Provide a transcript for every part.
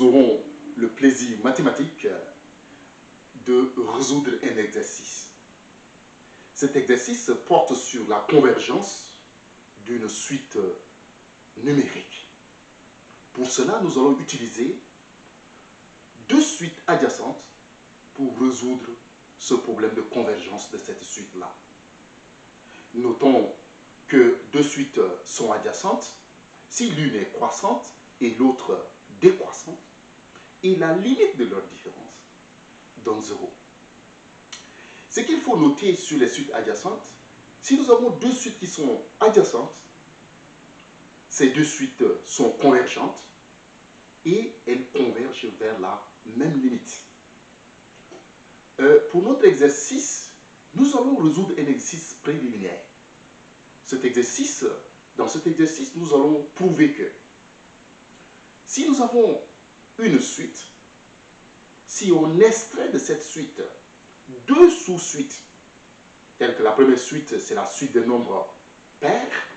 nous aurons le plaisir mathématique de résoudre un exercice. Cet exercice porte sur la convergence d'une suite numérique. Pour cela, nous allons utiliser deux suites adjacentes pour résoudre ce problème de convergence de cette suite-là. Notons que deux suites sont adjacentes si l'une est croissante et l'autre décroissante, et la limite de leur différence donne 0. Ce qu'il faut noter sur les suites adjacentes, si nous avons deux suites qui sont adjacentes, ces deux suites sont convergentes et elles convergent vers la même limite. Pour notre exercice, nous allons résoudre un exercice préliminaire. Dans cet exercice, nous allons prouver que si nous avons une suite, si on extrait de cette suite deux sous-suites, telles que la première suite, c'est la suite des nombres pairs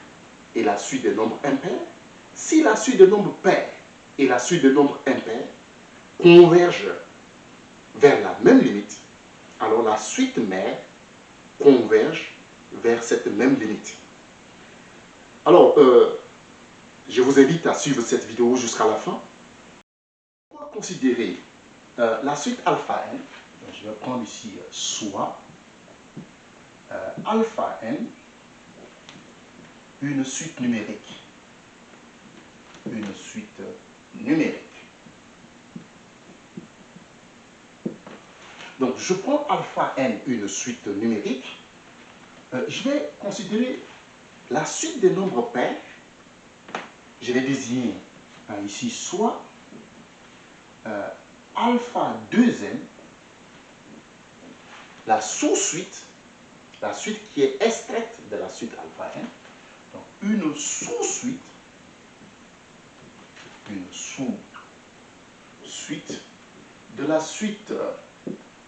et la suite des nombres impairs, si la suite des nombres pairs et la suite des nombres impairs convergent vers la même limite, alors la suite mère converge vers cette même limite. Alors, je vous invite à suivre cette vidéo jusqu'à la fin. On va considérer la suite alpha n. Je vais prendre ici soit alpha n, une suite numérique. Une suite numérique. Donc, je prends alpha n, une suite numérique. Je vais considérer la suite des nombres pairs. Je vais désigner ici soit alpha 2n, la sous-suite, la suite qui est extraite de la suite alpha n. Donc, une sous-suite de la suite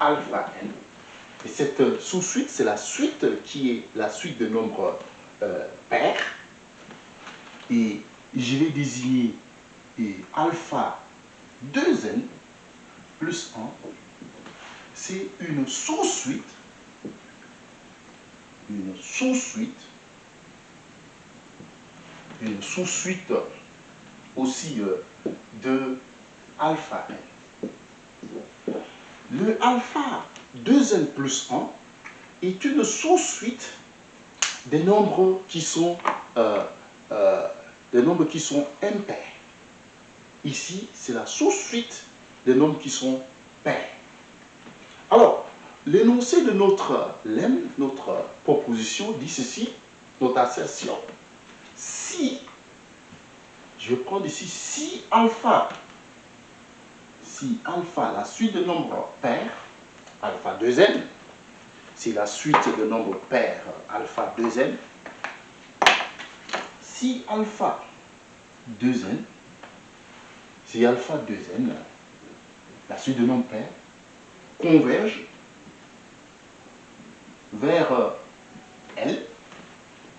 alpha n. Et cette sous-suite, c'est la suite qui est la suite de nombres pairs. Et je vais désigner alpha 2n plus 1. C'est une sous-suite aussi de alpha n. Le alpha 2n plus 1 est une sous-suite des nombres qui sont impairs. Ici, c'est la sous-suite des nombres qui sont pairs. Alors, l'énoncé de notre lemme, notre proposition, dit ceci, notre assertion. Si, je vais prendre ici, si alpha, la suite de nombres pairs, alpha 2n, c'est la suite de nombres pairs, alpha 2n, si alpha 2n, la suite de nombres pairs, converge vers L,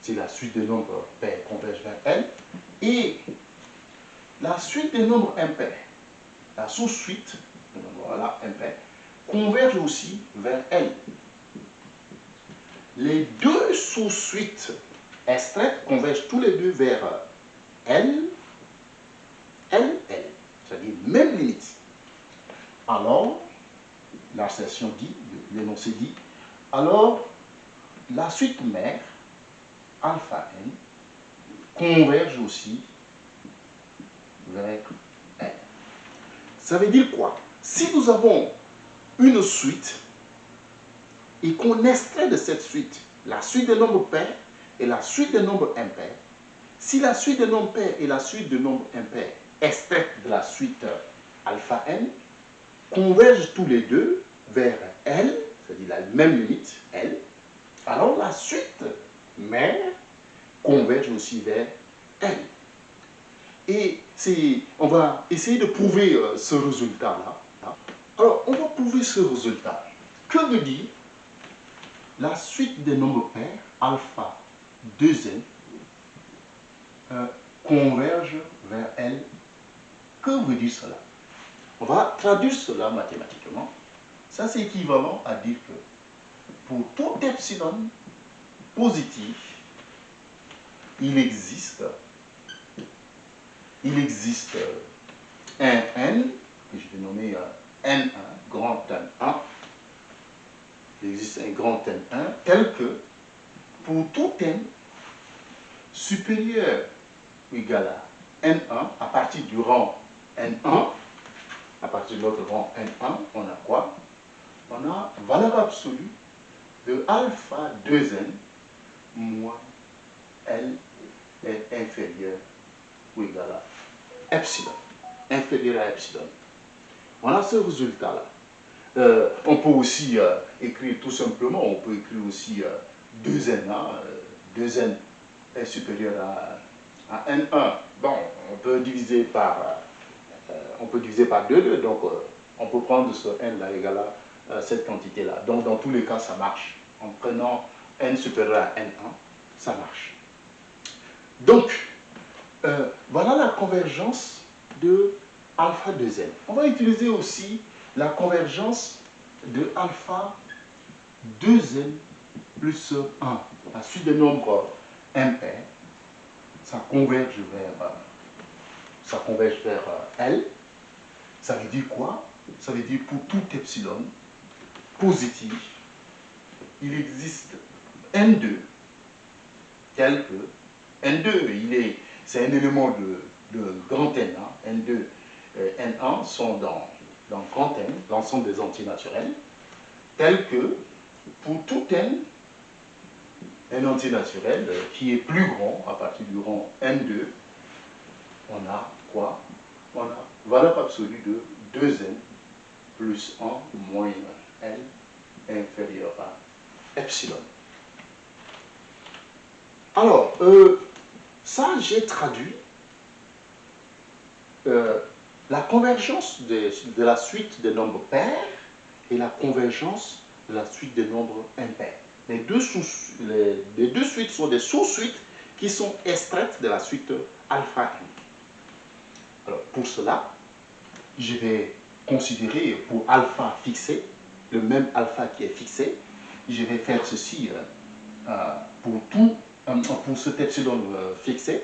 si la suite des nombres pairs converge vers L, et la suite des nombres impairs, la sous-suite de nombres impairs, converge aussi vers L. Les deux sous-suites extraites convergent tous les deux vers L, c'est-à-dire même limite. Alors, l'assertion dit, l'énoncé dit, alors la suite mère, alpha n, converge aussi vers L. Ça veut dire quoi? Si nous avons une suite et qu'on extrait de cette suite la suite des nombres pairs et la suite des nombres impairs, si la suite des nombres pairs et la suite des nombres impairs extraites de la suite alpha n convergent tous les deux vers L, c'est-à-dire la même limite, L, alors la suite mère converge aussi vers L. Et on va essayer de prouver ce résultat-là. Alors, on va prouver ce résultat. Que veut dire la suite des nombres pairs, alpha 2n, converge vers L? Que veut dire cela? On va traduire cela mathématiquement. Ça, c'est équivalent à dire que pour tout epsilon positif, il existe un n, que je vais nommer N1, grand N1. Il existe un grand N1 tel que pour tout n supérieur ou égal à N1, à partir du rang N1, à partir de notre rang N1, on a quoi? On a valeur absolue de alpha 2n moins L est inférieur ou égal à epsilon. Inférieur à epsilon. On a ce résultat-là. On peut aussi écrire tout simplement, on peut écrire aussi 2n. 2n est supérieur à n1. Bon, on peut diviser par 2, donc on peut prendre ce n-là égal à cette quantité-là. Donc dans tous les cas, ça marche. En prenant n supérieur à n1, ça marche. Donc, voilà la convergence de alpha 2n. On va utiliser aussi la convergence de alpha 2n plus 1. La suite des nombres impairs, ça converge vers L. Ça veut dire quoi? Ça veut dire pour tout epsilon positif, il existe N2 tel que N2, c'est un élément de grand N. N2 N1 sont dans grand N, l'ensemble des entiers naturels, tel que pour tout N, un entier naturel qui est plus grand à partir du rang N2, on a quoi? On a valeur absolue de 2n plus 1 moins L inférieur à epsilon. Alors, ça, j'ai traduit la convergence de la suite des nombres pairs et la convergence de la suite des nombres impairs. Les deux suites sont des sous-suites qui sont extraites de la suite alpha n. Alors, pour cela, je vais considérer pour alpha fixé, le même alpha qui est fixé, je vais faire ceci pour cet epsilon fixé.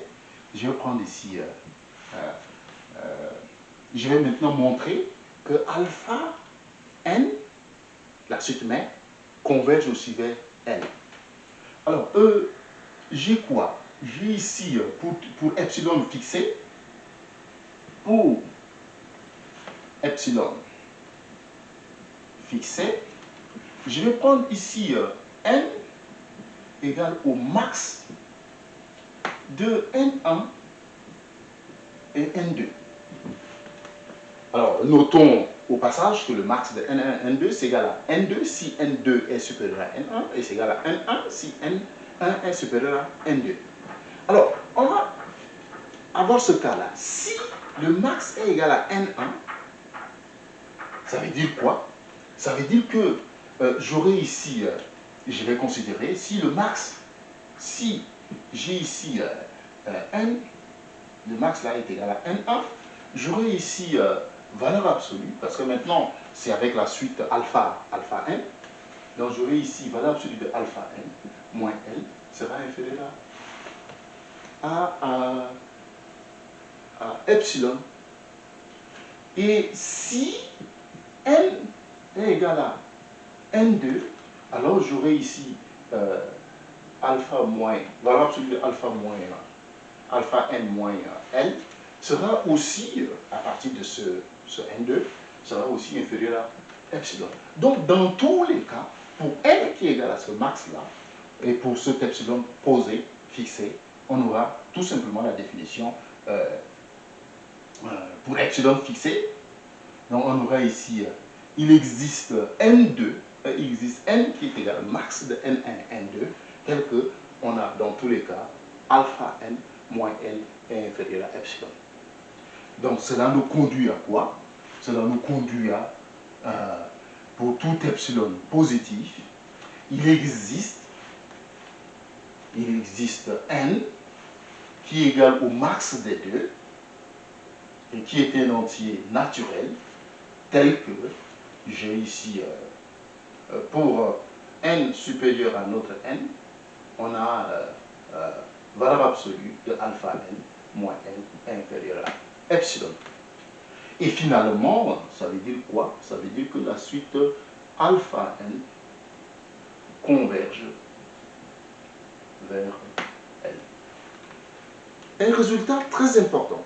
Je vais prendre ici, je vais maintenant montrer que alpha n, la suite mère, converge aussi vers L. Alors, j'ai quoi? J'ai ici, pour epsilon fixé, pour epsilon fixé, je vais prendre ici n égale au max de n1 et n2. Alors, notons au passage que le max de n1 et n2, c'est égal à n2 si n2 est supérieur à n1, et c'est égal à n1 si n1 est supérieur à n2. Alors, on va avoir ce cas-là. Si le max est égal à n1, ça veut dire quoi? Ça veut dire que j'aurai ici, je vais considérer, si le max, si j'ai ici n, le max là est égal à n1, j'aurai ici valeur absolue, parce que maintenant c'est avec la suite alpha n, donc j'aurai ici valeur absolue de alpha n moins L sera inférieur à epsilon. Et si n est égal à n2, alors j'aurai ici alpha moins, valeur absolue de alpha n moins L sera aussi, à partir de ce n2, sera aussi inférieur à epsilon. Donc dans tous les cas, pour n qui est égal à ce max-là, et pour cet epsilon posé, fixé, on aura tout simplement la définition pour epsilon fixé. Donc on aura ici, il existe n2, il existe n qui est égal au max de n1 et n2, tel que on a dans tous les cas alpha n moins L est inférieur à epsilon. Donc cela nous conduit à quoi? Cela nous conduit à, pour tout epsilon positif, il existe n qui est égal au max des deux, et qui est un entier naturel, tel que j'ai ici, pour n supérieur à notre n, on a valeur absolue de alpha n moins n inférieur à epsilon. Et finalement, ça veut dire quoi? Ça veut dire que la suite alpha n converge vers L. Un résultat très important.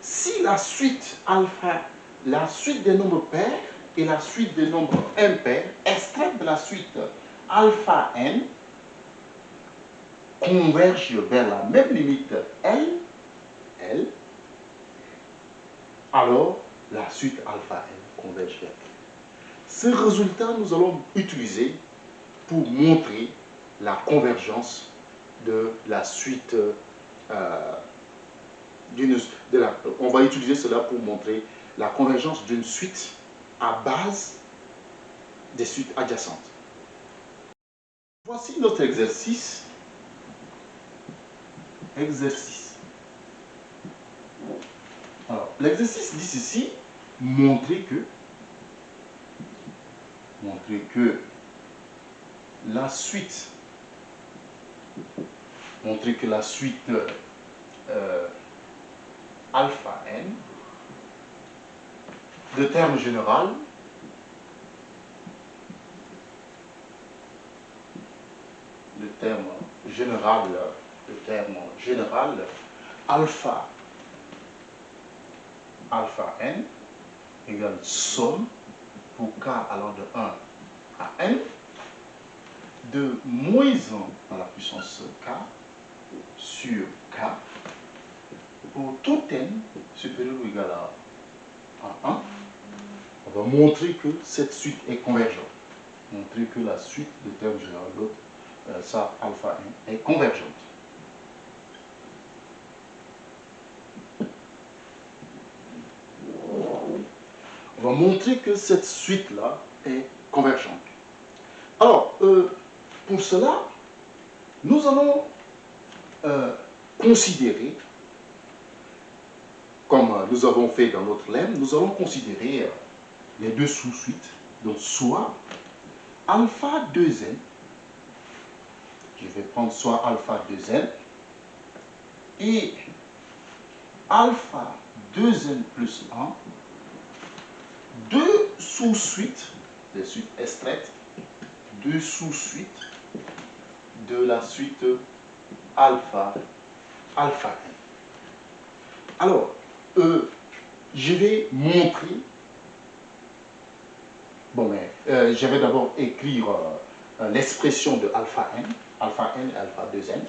Si la suite alpha, la suite des nombres pairs et la suite des nombres impairs extraite de la suite alpha n convergent vers la même limite L, alors la suite alpha n converge vers L. Ce résultat, nous allons utiliser pour montrer la convergence de la suite on va utiliser cela pour montrer la convergence d'une suite à base des suites adjacentes. Voici notre exercice. Alors, l'exercice dit ceci, montrer que la suite alpha n de terme général alpha n égale somme pour k allant de 1 à n de moins 1 à la puissance k sur k pour tout n supérieur ou égal à 1. On va montrer que cette suite est convergente. Montrer que la suite de terme général, ça alpha n, est convergente. On va montrer que cette suite-là est convergente. Alors, pour cela, nous allons considérer, comme nous avons fait dans notre lemme, nous allons considérer les deux sous-suites. Donc, soit alpha 2n, je vais prendre soit alpha 2n, et alpha 2n plus 1, deux sous-suites, des suites extraites, deux sous-suites de la suite alpha n. Alors, je vais montrer, je vais d'abord écrire l'expression de alpha n et alpha 2n.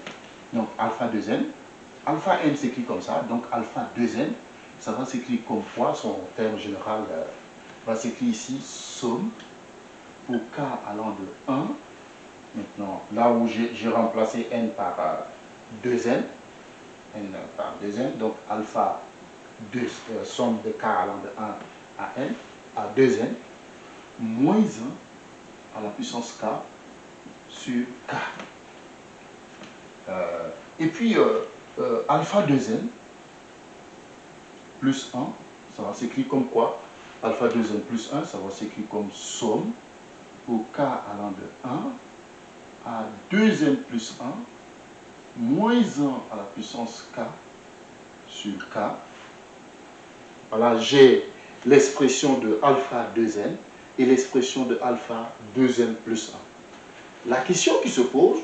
Donc, alpha 2n, alpha n s'écrit comme ça, donc alpha 2n, ça va s'écrire comme quoi, son terme général va s'écrire ici, somme pour k allant de 1. Maintenant, là où j'ai remplacé n par 2n, donc alpha 2, somme de k allant de 1 à n, à 2n, moins 1 à la puissance k sur k. Et puis, alpha 2n plus 1, ça va s'écrire comme quoi? Alpha 2n plus 1, ça va s'écrire comme somme pour k allant de 1 à 2n plus 1, moins 1 à la puissance k sur k. Voilà, j'ai l'expression de alpha 2n et l'expression de alpha 2n plus 1. La question qui se pose,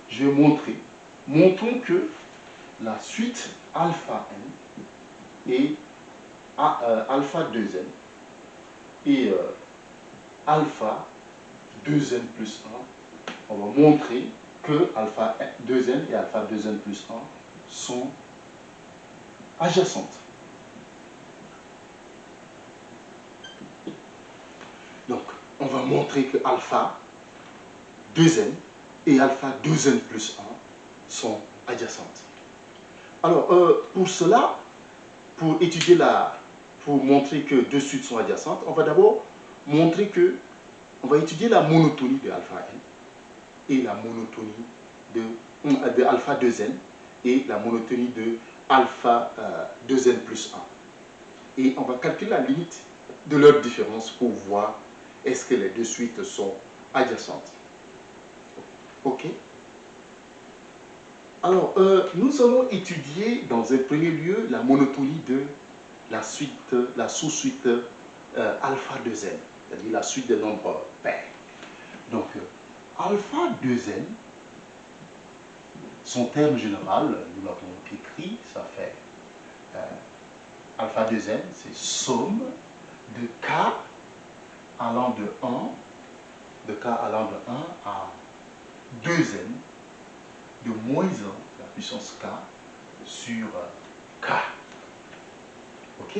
je vais montrer. Montrons que la suite alpha n et alpha 2n et alpha 2n plus 1, on va montrer que alpha 2n et alpha 2n plus 1 sont adjacentes. Donc, on va montrer que alpha 2n et alpha 2n plus 1 sont adjacentes. Alors, pour cela, pour montrer que deux suites sont adjacentes, on va d'abord montrer que, on va étudier la monotonie de alpha n et la monotonie de alpha 2n et la monotonie de alpha 2n plus 1. Et on va calculer la limite de leur différence pour voir est-ce que les deux suites sont adjacentes. Ok? Alors, nous allons étudier dans un premier lieu la monotonie de la suite, la sous-suite alpha 2n, c'est-à-dire la suite des nombres pairs. Donc, alpha 2n, son terme général, nous l'avons écrit, ça fait alpha 2n, c'est somme de k allant de 1, à 2n de moins 1, la puissance k, sur k. Ok?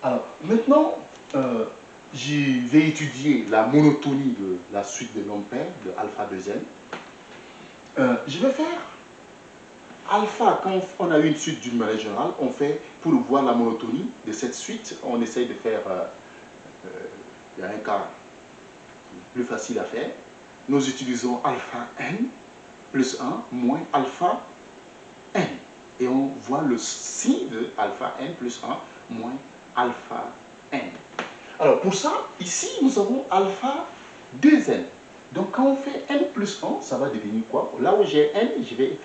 Alors, maintenant, je vais étudier la monotonie de la suite de nombres pairs, de alpha 2n. Je vais faire alpha, quand on a une suite d'une manière générale, on fait, pour voir la monotonie de cette suite, on essaye de faire, il y a un cas plus facile à faire. Nous utilisons alpha n plus 1 moins alpha n. Et on voit le signe de alpha n plus 1 moins alpha n. Alors pour ça, ici nous avons alpha 2n. Donc quand on fait n plus 1, ça va devenir quoi? Là où j'ai n, je vais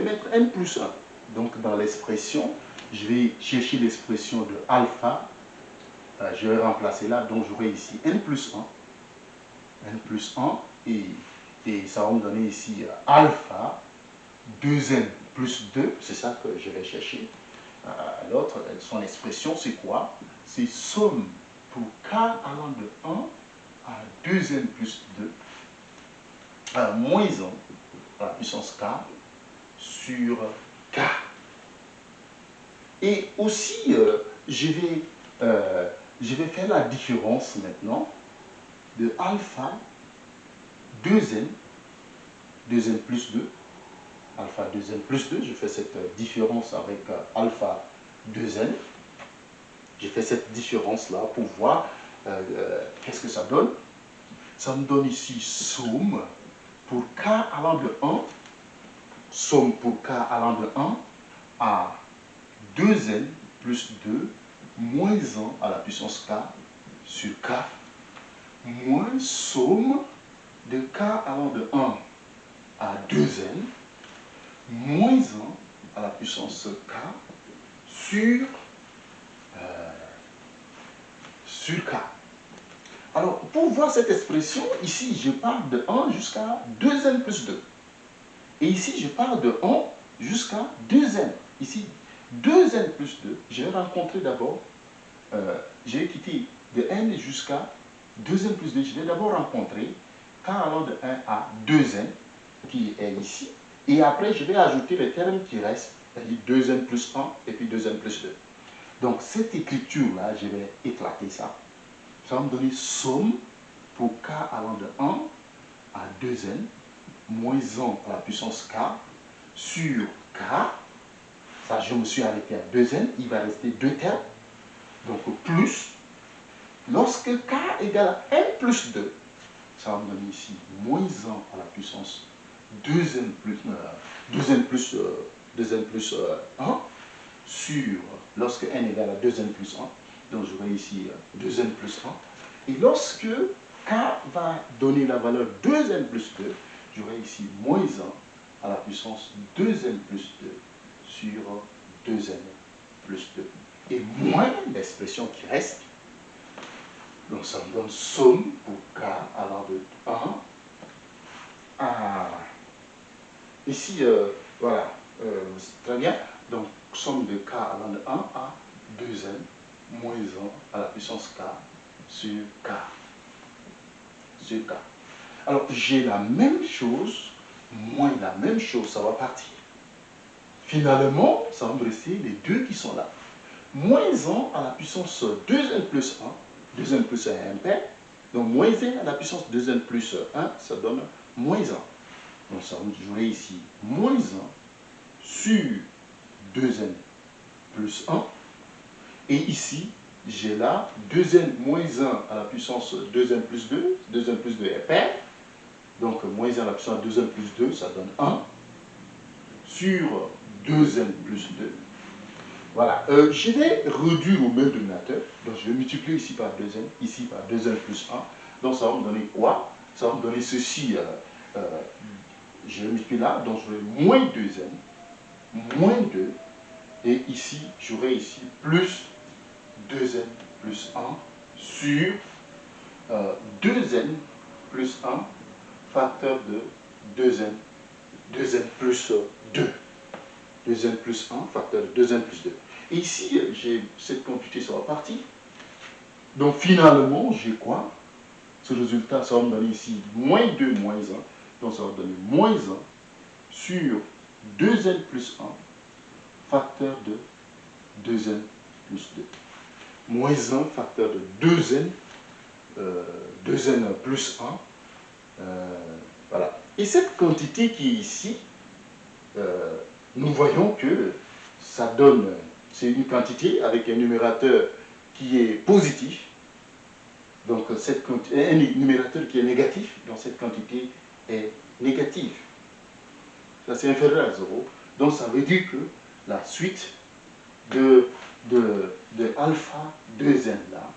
mettre n plus 1. Donc dans l'expression, je vais chercher l'expression de alpha. Je vais remplacer là, donc j'aurai ici n plus 1, et ça va me donner ici alpha 2n plus 2, c'est ça que je vais chercher. L'autre, son expression, c'est quoi? C'est somme pour k allant de 1 à 2n plus 2, moins 1 à la puissance k sur k. Et aussi, je vais faire la différence maintenant de alpha 2n plus 2, alpha 2n plus 2, je fais cette différence avec alpha 2n. J'ai fait cette différence-là pour voir qu'est-ce que ça donne. Ça me donne ici somme pour k allant de 1, somme pour k allant de 1 à 2n plus 2 moins 1 à la puissance k sur k, moins somme de k allant de 1 à 2n moins 1 à la puissance k sur k. Alors, pour voir cette expression, ici, je pars de 1 jusqu'à 2n plus 2. Et ici, je pars de 1 jusqu'à 2n. Ici, 2n plus 2, je vais rencontrer d'abord, je vais quitter de n jusqu'à 2n plus 2. Je vais d'abord rencontrer k allant de 1 à 2n, qui est ici. Et après, je vais ajouter les termes qui restent, c'est-à-dire 2n plus 1 et puis 2n plus 2. Donc, cette écriture-là, je vais éclater ça. Ça va me donner somme pour k allant de 1 à 2n, moins 1 à la puissance k, sur k. Ça, je me suis arrêté à 2n, il va rester deux termes. Donc, plus, lorsque k égale à n plus 2, ça va me donner ici moins 1 à la puissance 2n plus 1 sur, lorsque n égale à 2n plus 1, donc j'aurai ici 2n plus 1, et lorsque k va donner la valeur 2n plus 2, j'aurai ici moins 1 à la puissance 2n plus 2 sur 2n plus 2, et moins l'expression qui reste. Donc ça me donne somme pour k allant de 1 à... Ici, voilà, très bien. Donc somme de k allant de 1 à 2n moins 1 à la puissance k sur k. Sur k. Alors j'ai la même chose, moins la même chose, ça va partir. Finalement, ça va me rester les deux qui sont là. Moins 1 à la puissance 2n plus 1, 2n plus 1 est impair, donc moins 1 à la puissance 2n plus 1, ça donne moins 1. Donc ça va jouer ici moins 1 sur 2n plus 1. Et ici, j'ai là 2n moins 1 à la puissance 2n plus 2. 2n plus 2 est pair. Donc moins 1 à la puissance 2n plus 2, ça donne 1 sur 2n plus 2. Voilà. Je vais réduire au même dénominateur. Donc, je vais multiplier ici par 2n, ici par 2n plus 1. Donc, ça va me donner quoi? Ça va me donner ceci. Je vais multiplier là. Donc, j'aurai moins 2n, moins 2. Et ici, j'aurai ici plus 2n plus 1 sur 2n plus 1 facteur de 2n. 2n plus 2. 2n plus 1 facteur de 2n plus 2. Et ici, j'ai cette quantité sur la partie. Donc finalement, j'ai quoi? Ce résultat, ça va me donner ici moins 2 moins 1. Donc ça va me donner moins 1 sur 2n plus 1 facteur de 2n plus 2. Moins 1 facteur de 2n, 2n plus 1. Voilà. Et cette quantité qui est ici, nous voyons que ça donne, c'est une quantité avec un numérateur qui est positif, donc un numérateur qui est négatif, donc cette quantité est négative. Ça c'est inférieur à 0, donc ça veut dire que la suite de alpha 2n là,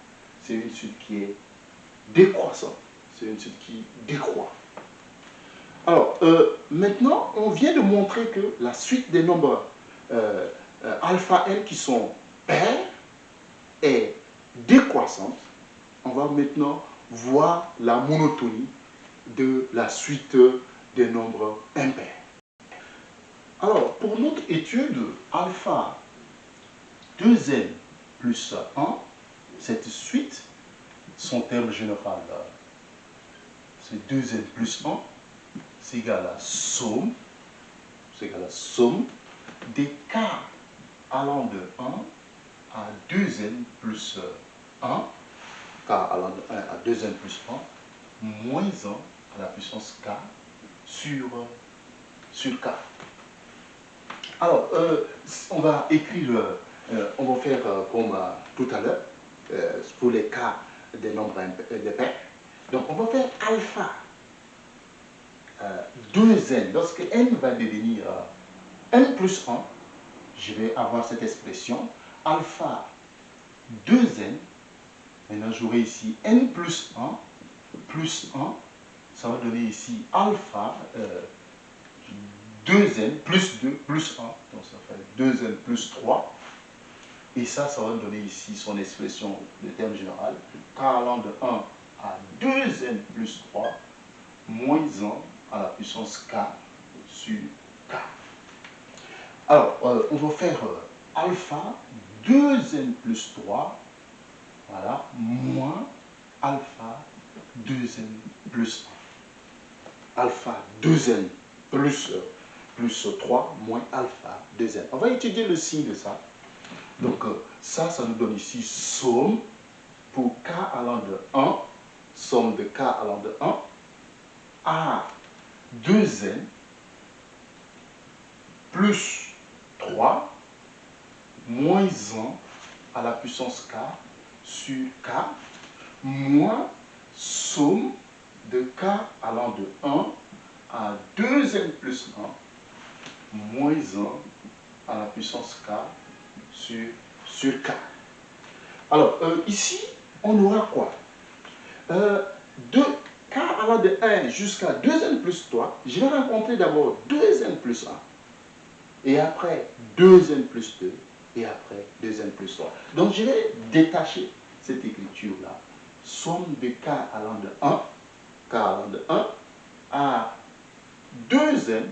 c'est une suite qui est décroissante, c'est une suite qui décroît. Alors, maintenant, on vient de montrer que la suite des nombres alpha n qui sont pairs est décroissante. On va maintenant voir la monotonie de la suite des nombres impairs. Alors, pour notre étude alpha 2n plus 1, cette suite, son terme général, c'est 2n plus 1. C'est égal à somme, des k allant de 1 à 2n plus 1, k allant de 1 à 2n plus 1, moins 1 à la puissance k sur k. Alors, on va écrire, on va faire comme tout à l'heure, pour les cas des nombres impairs. Donc, on va faire alpha 2n, lorsque n va devenir n plus 1, je vais avoir cette expression alpha 2n. Maintenant, j'aurai ici n plus 1 plus 1. Ça va donner ici alpha 2n plus 2 plus 1. Donc, ça fait 2n plus 3. Et ça va donner ici son expression de terme général. K allant de 1 à 2n plus 3 moins 1 à la puissance k sur k. Alors, on va faire alpha 2n plus 3, voilà, moins alpha 2n plus 1. Alpha 2n plus 3 moins alpha 2n. On va étudier le signe de ça. Donc, ça nous donne ici somme pour k allant de 1, somme de k allant de 1 à 2n plus 3 moins 1 à la puissance k sur k moins somme de k allant de 1 à 2n plus 1 moins 1 à la puissance k sur k. Alors, ici, on aura quoi? De k allant de 1 jusqu'à 2n plus 3, je vais rencontrer d'abord 2n plus 1, et après 2n plus 2, et après 2n plus 3. Donc je vais détacher cette écriture-là, somme de k allant de 1, k allant de 1 à 2n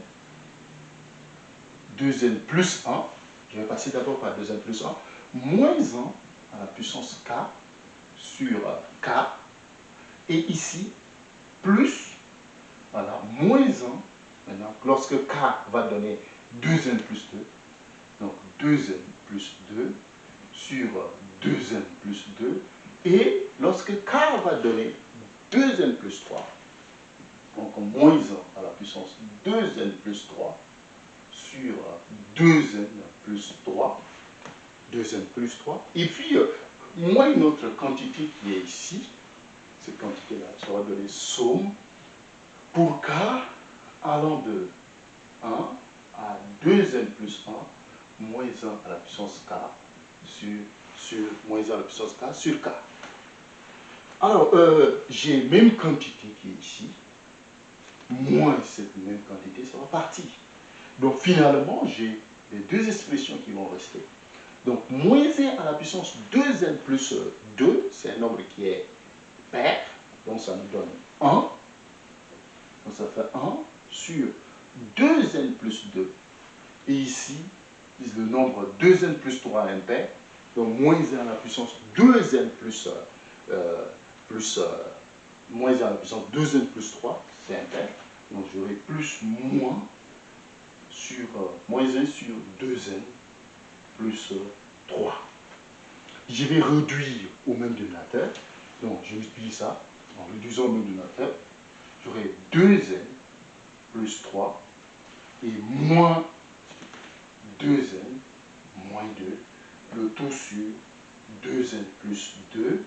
plus 1, je vais passer d'abord par 2n plus 1, moins 1 à la puissance k sur k, et ici, plus, voilà, moins 1, maintenant, lorsque k va donner 2n plus 2, donc 2n plus 2 sur 2n plus 2, et lorsque k va donner 2n plus 3, donc moins 1 à la puissance 2n plus 3 sur 2n plus 3, 2n plus 3, et puis moins une autre quantité qui est ici, cette quantité-là, ça va donner somme pour k allant de 1 à 2n plus 1 moins 1 à la puissance k sur moins 1 à la puissance k sur k. Alors, j'ai même quantité qui est ici, moins cette même quantité, ça va partir. Donc, finalement, j'ai les deux expressions qui vont rester. Donc, moins 1 à la puissance 2n plus 2, c'est un nombre qui est pair, donc ça nous donne 1. Donc, ça fait 1 sur 2n plus 2. Et ici, le nombre 2n plus 3 impair, donc moins 1 à la puissance 2n moins 1 à la puissance 2n plus 3, c'est impair. Donc j'aurai plus moins sur moins 1 sur 2n plus 3. Je vais réduire au même dénominateur. Donc je multiplie ça en réduisant au même dénominateur. J'aurai 2n plus 3 et moins 2n moins 2, le tout sur 2n plus 2,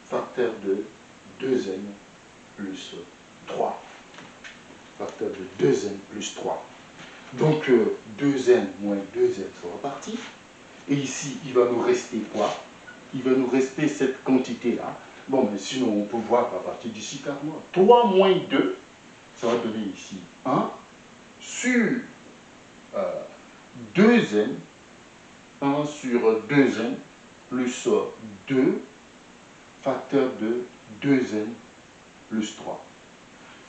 facteur de 2n plus 3. Facteur de 2n plus 3. Donc 2n moins 2n, ça va partir. Et ici, il va nous rester quoi? Il va nous rester cette quantité-là. Bon, mais sinon, on peut voir à partir d'ici carrément. 3 moins 2, ça va donner ici 1 sur 2n, 1 sur 2n plus 2, facteur de 2n plus 3.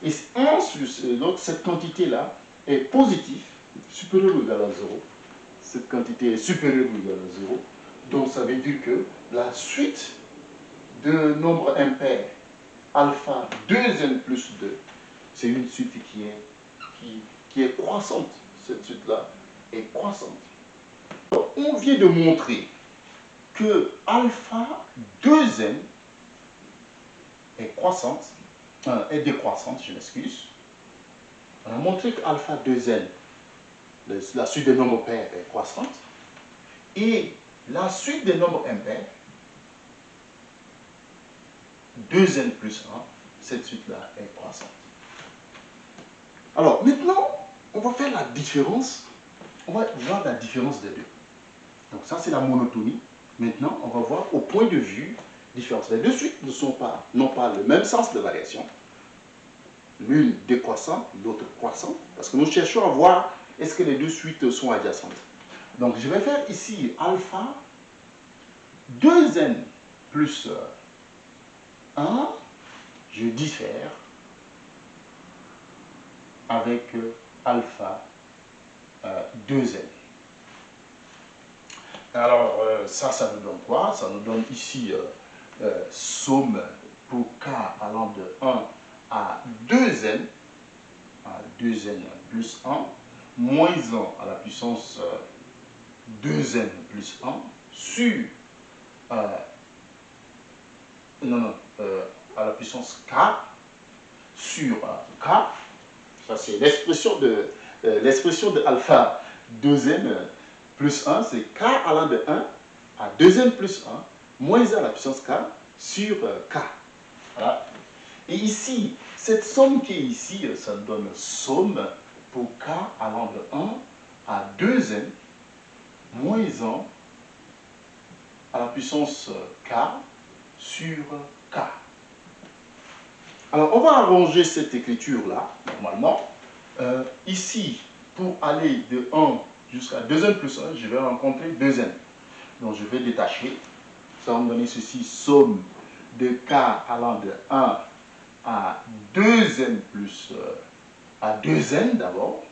Et 1 sur donc cette quantité-là est positive, supérieure ou égale à 0. Cette quantité est supérieure ou égale à 0. Donc ça veut dire que la suite de nombres impairs alpha 2n plus 2, c'est une suite qui est croissante. Cette suite-là est croissante. Alors, on vient de montrer que alpha 2n est croissante, est décroissante, je m'excuse. On a montré que alpha 2n, la suite des nombres pairs, est croissante. Et la suite des nombres impairs, 2n plus 1, cette suite-là est croissante. Alors, maintenant, on va faire la différence. On va voir la différence des deux. Donc ça, c'est la monotonie. Maintenant, on va voir au point de vue différence. Les deux suites n'ont pas le même sens de variation. L'une décroissante, l'autre croissante. Parce que nous cherchons à voir est-ce que les deux suites sont adjacentes. Donc, je vais faire ici alpha 2n plus 1. Je diffère avec alpha 2n. Alors, ça nous donne quoi? Ça nous donne ici somme pour k allant de 1 à 2n plus 1, moins 1 à la puissance 2n plus 1, sur, à la puissance k, sur k. Ça, c'est l'expression de alpha 2n plus 1, c'est k allant de 1 à 2n plus 1, moins 1 à la puissance k sur k. Voilà. Et ici, cette somme qui est ici, ça nous donne somme pour k allant de 1 à 2n, moins 1 à la puissance k sur k. Alors, on va arranger cette écriture-là, normalement. Ici, pour aller de 1 jusqu'à 2n plus 1, je vais rencontrer 2n. Donc, je vais détacher. Ça va me donner ceci, somme de k allant de 1 à 2n plus, à 2n d'abord,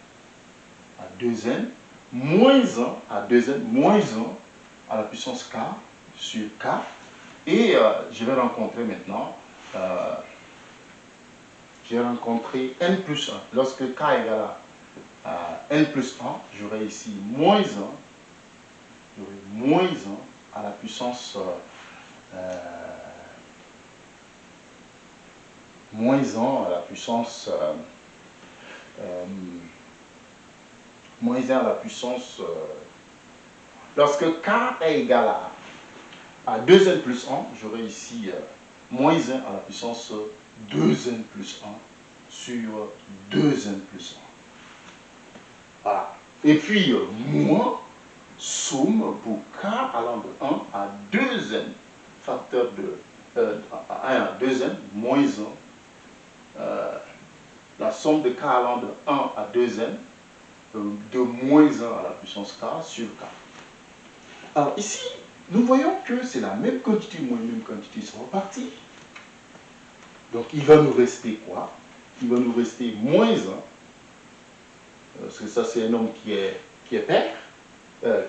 à 2n, moins 1 à 2n, moins 1 à la puissance k sur k. Et je vais rencontrer maintenant, j'ai rencontré n plus 1. Lorsque k égale à n plus 1, j'aurai ici moins 1, j'aurai moins 1 à la puissance moins 1 à la puissance moins 1 à la puissance lorsque k est égal à 2n plus 1, j'aurai ici moins 1 à la puissance 2n plus 1 sur 2n plus 1. Voilà. Et puis moins somme pour k allant de 1 à 2n, facteur de 1 à 2n moins 1, la somme de k allant de 1 à 2n, de moins 1 à la puissance k sur k. Alors ici, nous voyons que c'est la même quantité moins une même quantité sont reparties. Donc il va nous rester quoi? Il va nous rester moins 1, parce que ça c'est un nombre qui est pair,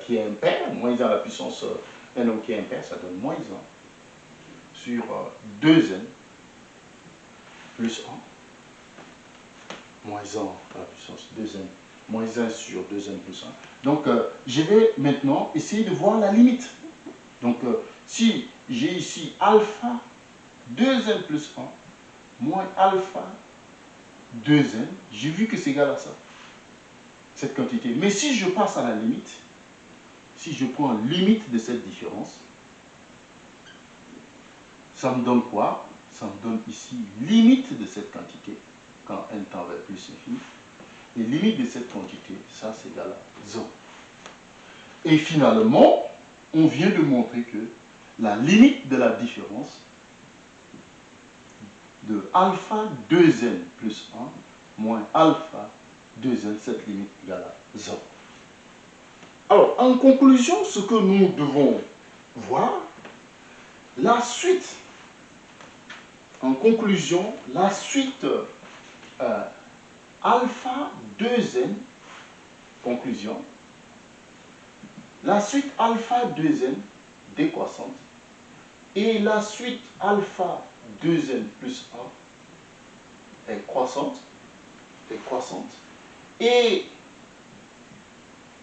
qui est impair, moins 1 à la puissance, un nombre qui est impair, ça donne moins 1 sur 2n plus 1, moins 1 à la puissance 2n, moins 1 sur 2n plus 1. Donc je vais maintenant essayer de voir la limite. Donc si j'ai ici alpha 2n plus 1 moins alpha 2n, j'ai vu que c'est égal à ça, cette quantité. Mais si je passe à la limite, si je prends limite de cette différence, ça me donne quoi? Ça me donne ici limite de cette quantité, quand n tend vers plus infini. Et limite de cette quantité, ça c'est égal à 0. Et finalement, on vient de montrer que la limite de la différence de alpha 2n plus 1 moins alpha 2n, cette limite égale à 0. Alors, en conclusion, ce que nous devons voir, la suite, en conclusion, la suite alpha 2n, conclusion, la suite alpha 2n décroissante et la suite alpha 2n plus 1 est croissante, et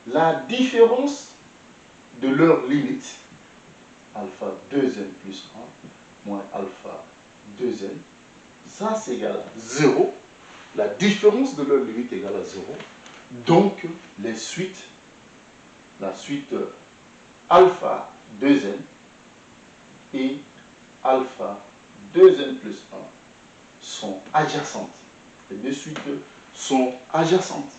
la différence de leur limite, alpha 2n plus 1 moins alpha 2n, ça c'est égal à 0. La différence de leur limite est égale à 0. Donc, la suite alpha 2n et alpha 2n plus 1 sont adjacentes. Les deux suites sont adjacentes.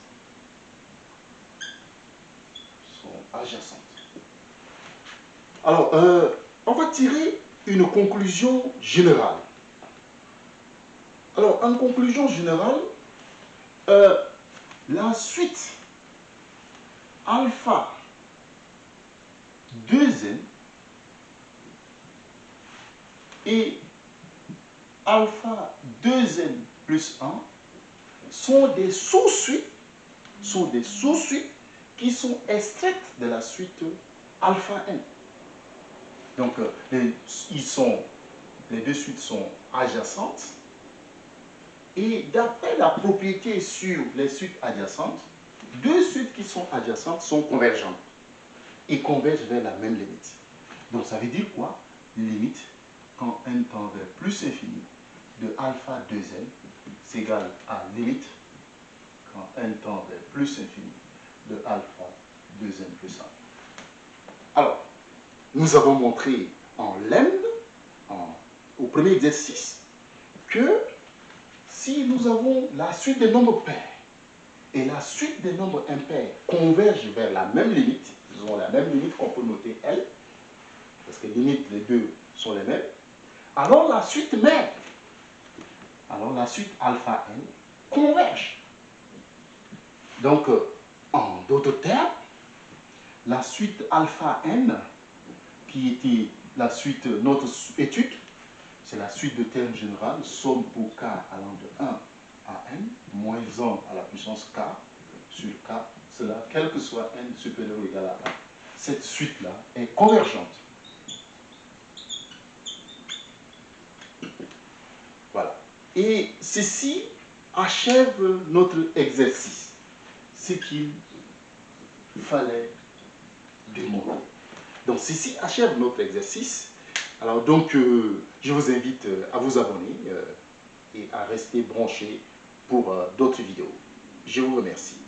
Alors, on va tirer une conclusion générale. Alors, en conclusion générale, la suite alpha 2n et alpha 2n plus 1 sont des sous-suites qui sont extraites de la suite alpha n. Donc, les deux suites sont adjacentes. Et d'après la propriété sur les suites adjacentes, deux suites qui sont adjacentes sont convergentes et convergent vers la même limite. Donc, ça veut dire quoi? Limite, quand n tend vers plus infini, de alpha 2n, c'est égal à limite, quand n tend vers plus infini, de alpha 2n plus 1. Alors, nous avons montré en lemme, au premier exercice, que si nous avons la suite des nombres pairs et la suite des nombres impairs convergent vers la même limite, ils ont la même limite qu'on peut noter L, parce que limite les deux sont les mêmes, alors la suite mère, alors la suite alpha n converge. Donc, en d'autres termes, la suite alpha n, qui était la suite de notre étude, c'est la suite de termes général, somme pour k allant de 1 à n, moins 1 à la puissance k sur k, cela, quel que soit n supérieur ou égal à 1, cette suite-là est convergente. Voilà. Et ceci achève notre exercice, ce qu'il fallait démontrer. Donc, ceci achève notre exercice. Alors, donc, je vous invite à vous abonner et à rester branchés pour d'autres vidéos. Je vous remercie.